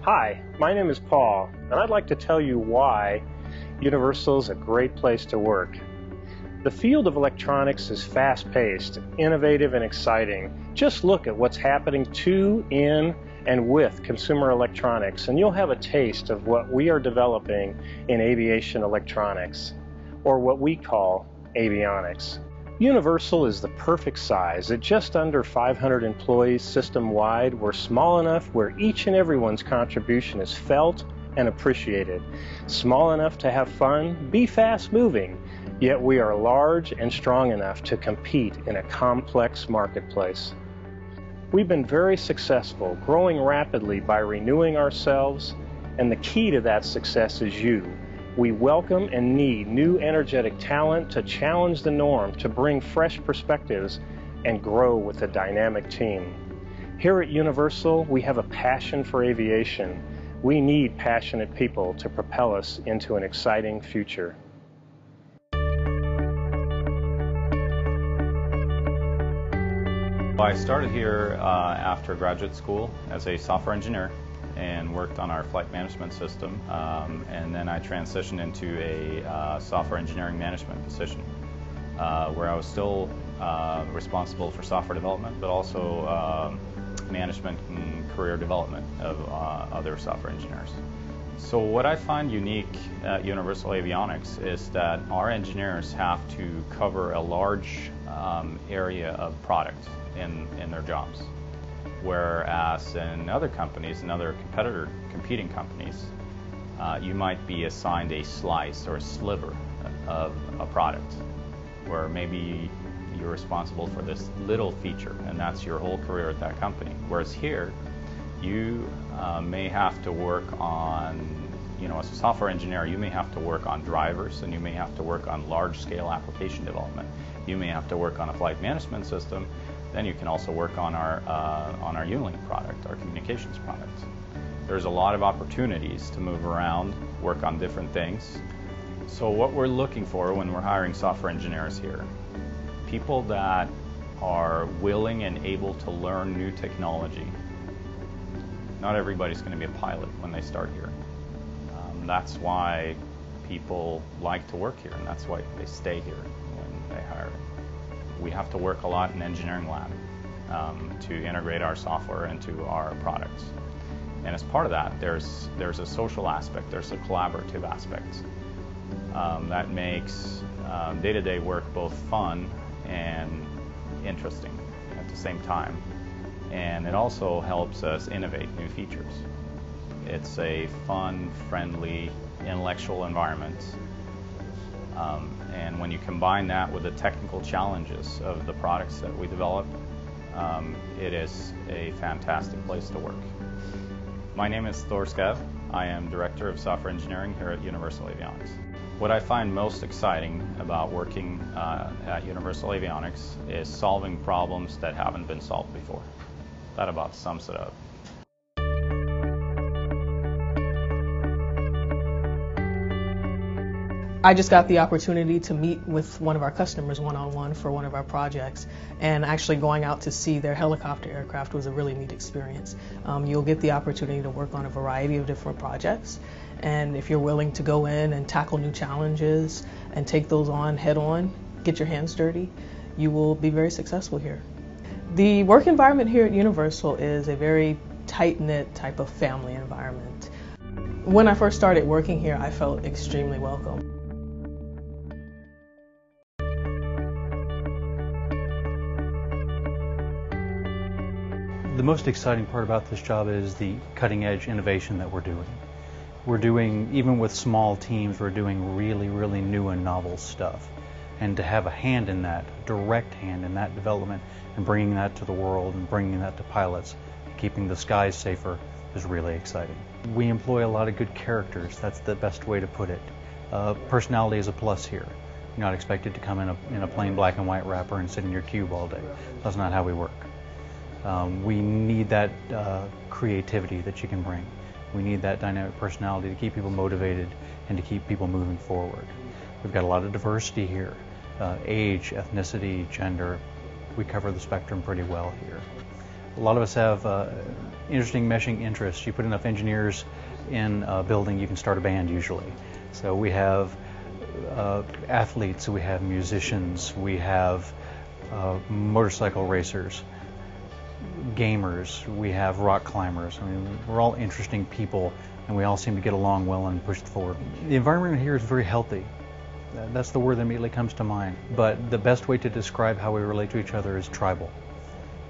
Hi, my name is Paul, and I'd like to tell you why Universal is a great place to work. The field of electronics is fast-paced, innovative, and exciting. Just look at what's happening to, in, and with consumer electronics, and you'll have a taste of what we are developing in aviation electronics, or what we call avionics. Universal is the perfect size. At just under 500 employees system-wide, we're small enough where each and everyone's contribution is felt and appreciated. Small enough to have fun, be fast-moving, yet we are large and strong enough to compete in a complex marketplace. We've been very successful, growing rapidly by renewing ourselves, and the key to that success is you. We welcome and need new energetic talent to challenge the norm, to bring fresh perspectives, and grow with a dynamic team. Here at Universal, we have a passion for aviation. We need passionate people to propel us into an exciting future. I started here after graduate school as a software engineer and worked on our flight management system, and then I transitioned into a software engineering management position where I was still responsible for software development, but also management and career development of other software engineers. So what I find unique at Universal Avionics is that our engineers have to cover a large area of product in their jobs. Whereas in other companies, in other competing companies, you might be assigned a slice or a sliver of a product, where maybe you're responsible for this little feature, and that's your whole career at that company. Whereas here, you may have to work on, as a software engineer, you may have to work on drivers, and you may have to work on large-scale application development. You may have to work on a flight management system. Then you can also work on our Unilink product, our communications product. There's a lot of opportunities to move around, work on different things. So what we're looking for when we're hiring software engineers here, people that are willing and able to learn new technology. Not everybody's going to be a pilot when they start here. That's why people like to work here, and that's why they stay here when they hire. We have to work a lot in engineering lab to integrate our software into our products. And as part of that, there's a social aspect, there's a collaborative aspect that makes day-to-day work both fun and interesting at the same time. And it also helps us innovate new features. It's a fun, friendly, intellectual environment. And when you combine that with the technical challenges of the products that we develop, it is a fantastic place to work. My name is Thor Skev. I am Director of Software Engineering here at Universal Avionics. What I find most exciting about working at Universal Avionics is solving problems that haven't been solved before. That about sums it up. I just got the opportunity to meet with one of our customers one-on-one for one of our projects, and actually going out to see their helicopter aircraft was a really neat experience. You'll get the opportunity to work on a variety of different projects, and if you're willing to go in and tackle new challenges and take those on head-on, get your hands dirty, you will be very successful here. The work environment here at Universal is a very tight-knit type of family environment. When I first started working here, I felt extremely welcome. The most exciting part about this job is the cutting-edge innovation that we're doing. We're doing, even with small teams, we're doing really, really new and novel stuff. And to have a hand in that, direct hand in that development, and bringing that to the world and bringing that to pilots, keeping the skies safer, is really exciting. We employ a lot of good characters. That's the best way to put it. Personality is a plus here. You're not expected to come in a plain black and white wrapper and sit in your cube all day. That's not how we work. We need that creativity that you can bring. We need that dynamic personality to keep people motivated and to keep people moving forward. We've got a lot of diversity here. Age, ethnicity, gender, we cover the spectrum pretty well here. A lot of us have interesting meshing interests. You put enough engineers in a building, you can start a band usually. So we have athletes, we have musicians, we have motorcycle racers, gamers, we have rock climbers. I mean, we're all interesting people, and we all seem to get along well and push forward. The environment here is very healthy. That's the word that immediately comes to mind. But the best way to describe how we relate to each other is tribal.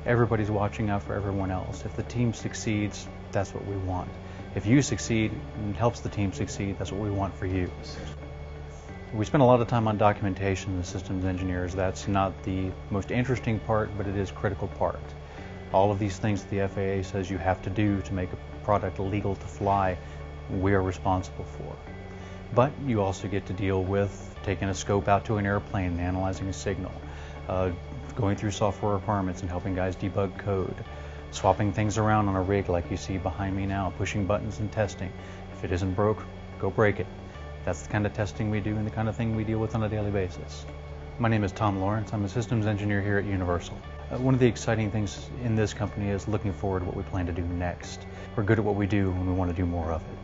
Everybody's watching out for everyone else. If the team succeeds, that's what we want. If you succeed and helps the team succeed, that's what we want for you. We spend a lot of time on documentation as systems engineers. That's not the most interesting part, but it is a critical part. All of these things that the FAA says you have to do to make a product legal to fly, we are responsible for. But you also get to deal with taking a scope out to an airplane and analyzing a signal, going through software requirements and helping guys debug code, swapping things around on a rig like you see behind me now, pushing buttons and testing. If it isn't broke, go break it. That's the kind of testing we do and the kind of thing we deal with on a daily basis. My name is Tom Lawrence. I'm a systems engineer here at Universal. One of the exciting things in this company is looking forward to what we plan to do next. We're good at what we do and we want to do more of it.